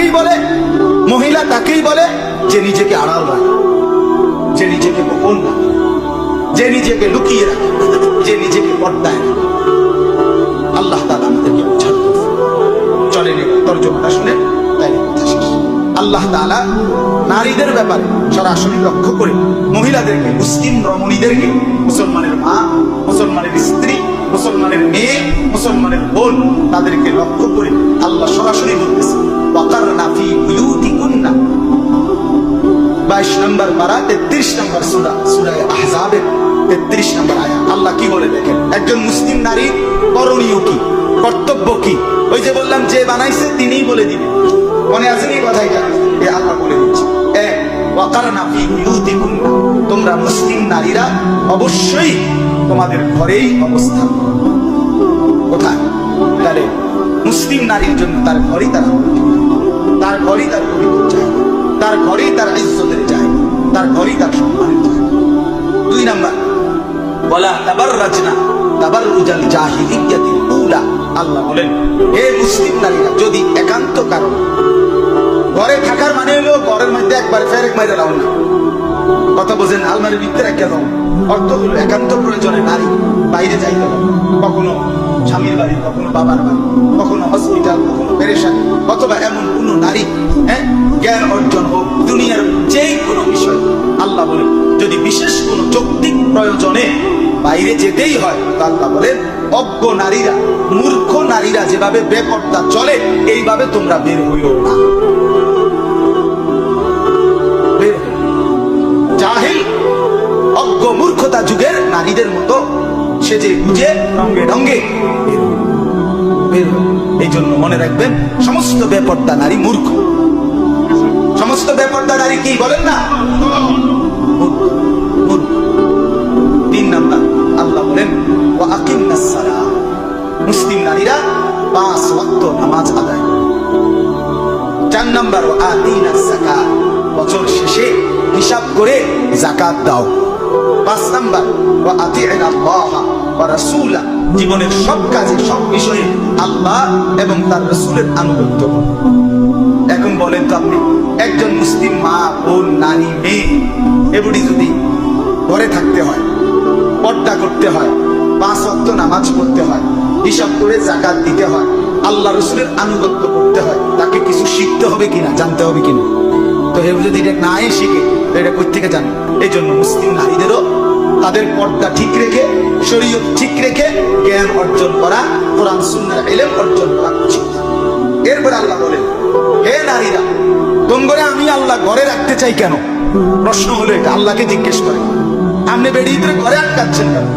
তাকেই বলে, মহিলা তাকেই বলে যে নিজেকে আড়াল রাখে, যে নিজেকে গোপন রাখে, যে নিজেকে লুকিয়ে রাখে, যে নিজেকে পর্দায় রাখে। আল্লাহ তাআলা আমাদেরকে বোঝান। চলেন তর্জমাটা শুনে তাইলে কথা শেষ। আল্লাহ তাআলা নারীদের ব্যাপারে সরাসরি লক্ষ্য করে মহিলাদেরকে, মুসলিম রমণীদেরকে, মুসলমানের মা, মুসলমানের স্ত্রী, মুসলমানের মেয়ে, মুসলমানের বোন, তাদেরকে লক্ষ্য করে আল্লাহ সরাসরি বলতেছে ওয়াকারনা ফি বুয়ুতিকুন্না। 22 নম্বর পারা 33 নম্বর সূরা, সূরা আহজাবের 33 নম্বর আয়াত। আল্লাহ কি বলে দেখেন, একজন মুসলিম নারীর করণীয় কি, কর্তব্য কি। ওই যে বললাম যে বানাইছে তিনিই বলে দিবেন, মনে আছে এই কথাটা? এ আল্লাহ বলে দিচ্ছে, ওয়াকারনা ফি বুয়ুতিকুন্না, তোমরা মুসলিম নারীরা অবশ্যই তোমাদের ঘরেই অবস্থান করো। কোথায়? তাহলে মুসলিম নারীর জন্য তার ঘরেই তার ঘরেই তার পবিত্র জায়গা, তার ঘরেই তার ইজ্জতের জায়গা, তার ঘরেই তার সম্মানের জায়গা। 2 নাম্বার, ওয়ালা তাবাররাজনা তাবাররুজাল জাহিলিয়াতিল উলা। আল্লাহ বলেন, হে মুসলিম নারীরা, যদি একান্ত কারণ, ঘরে থাকার মানে হলো ঘরের মধ্যে একবার ফেরেক মাইরা দাও না, কথা বোঝেন, আলমারির ভিতরে রেখে দাও। অর্থ হলো একান্ত প্রয়োজনে নারী বাইরে যাইতে হবে, কখনো স্বামীর বাড়ি, কখনো বাবার বাড়ি, কখনো হসপিটাল, কখনো পেরেশানি, অথবা এমন কোন নারী জ্ঞান অর্জন হোক, দুনিয়ার যেই কোনো বিষয়। আল্লাহ বলেন, যদি বিশেষ কোনো যৌক্তিক প্রয়োজনে বাইরে যেতেই হয়, তো আল্লাহ বলেন অজ্ঞ নারীরা, মূর্খ নারীরা যেভাবে বেপরদা চলে, এইভাবে তোমরা বের হইও না। জাহিল, অজ্ঞ, মূর্খতা যুগের নারীদের মতো সেজে গুজে রঙে ঢঙ্গে বের হয়। এই জন্য মনে রাখবেন, সমস্ত বেপরদা নারী মূর্খ, সমস্ত বেপরদা নারী কি বলেন না, মূর্খ। 3 নাম্বার, আল্লাহ বলেন ওয়া আকিমনাস সালাহ, মুসলিম নারীরা 5 ওয়াক্ত নামাজ আদায়। 4 নাম্বার, ওয়া আতিনাস যাকাত, বছর শেষে হিসাব করে যাকাত দাও। 5 নাম্বার, ওয়া আতি'নাল্লাহ ওয়া রাসূলা, জীবনের সব কাজে, সব বিষয়ে আল্লাহ এবং তার রাসূলের আনুগত্য করো। এখন বলেন তো আপনি, একজন মুসলিম মা, বোন, নারী, মেয়ে, এগুলি যদি ঘরে থাকতে হয়, পর্দা করতে হয়, 5 ওয়াক্ত নামাজ পড়তে হয়, হিসাব করে যাকাত দিতে হয়, আল্লাহ রাসূলের আনুগত্য করতে হয়, তাকে কিছু শিখতে হবে কিনা, জানতে হবে কিনা? তো এ যদি এটা না শিখে, তো এটা কোথা থেকে জানবে? এই জন্য মুসলিম নারীদেরও তাদের পর্দা ঠিক রেখে, শরীয়ত ঠিক রেখে জ্ঞান অর্জন করা, কোরআন সুন্নাহর ইলম অর্জন করা উচিত। এরপর আল্লাহ বলেন, হে নারীরা, তোমরা আমি আল্লাহ ঘরে রাখতে চাই কেন? প্রশ্ন হলো এটা, আল্লাহকে জিজ্ঞেস করে, আপনি বেরিয়ে ঘরে আটকাচ্ছেন কেন?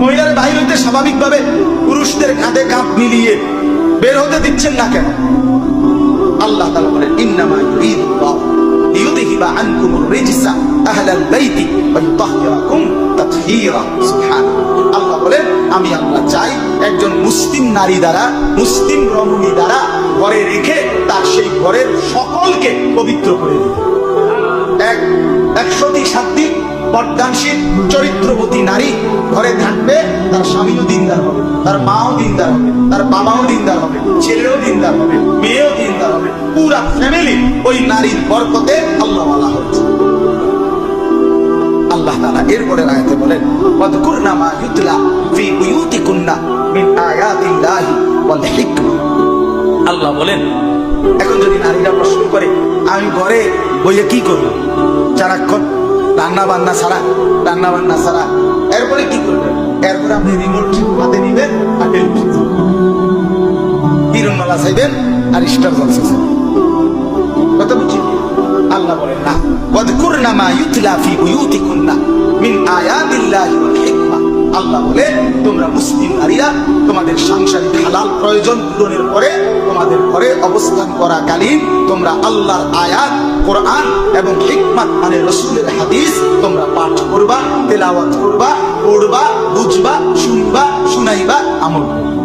মহিলার বাইরে হইতে স্বাভাবিকভাবে পুরুষদের কাঁধে কাঁধ মিলিয়ে বের হতে দিচ্ছেন না কেন? আল্লাহ তাআলা বলেন, ইন্নামা ইউরিদুল্লাহু লিইউযহিবা আনকুমুর রিজসা আহলাল বাইতি ওয়া ইউতাহহিরাকুম তাতহীরা। সুবহানাল্লাহ। আল্লাহ বলেন, আমি আল্লাহ চাই একজন মুসলিম নারী দ্বারা, মুসলিম রমণী দ্বারা ঘরে রেখে তার সেই ঘরের সকলকে পবিত্র করে দিতে। 107টি পর্দানশীল চরিত্রবতী নারী ঘরে থাকবে, তার স্বামীও দিনদার হবে, তার মাও দিনদার হবে, তার বাবাও দিনদার হবে, ছেলেও দিনদার হবে, মেয়েও দিনদার হবে, পুরা ফ্যামিলি ওই নারীর বরকতে আল্লাহ ওয়ালা হচ্ছে। আল্লাহ তাআলা এরপরে আয়াতে বলেন, ওয়াযকুরনা মা ইউতলা ফি বুয়ুতিকুন্না মিন আয়াতিল্লাহি ওয়াল হিকমা। আল্লাহ বলেন, এখন যদি নারীরা প্রশ্ন করে, আমি ঘরে বইয়ে কি করব? সারাক্ষণ রান্না বান্না ছাড়া, এরপরে কি করবেন? এরপরে আপনি রিমোট হাতে নিবেন আর তিরুমালা চাইবেন আর স্টার জলসা। কথা বুঝছি? আল্লাহ বলেন না, ওয়াযকুরনা মা ইউতলা ফি বুয়ুতিকুন্না মিন আয়াতিল্লাহি ওয়াল হিকমা। আল্লাহ বলে, তোমরা মুসলিম নারীরা তোমাদের সাংসারিক হালাল প্রয়োজন পূরণের পরে তোমাদের ঘরে অবস্থান করাকালীন তোমরা আল্লাহর আয়াত, কোরআন এবং হিকমত মানে রাসূলের হাদিস তোমরা পাঠ করবা, তেলাওয়াত করবা, পড়বা, বুঝবা, শুনবা, শুনাইবা, আমল করবা।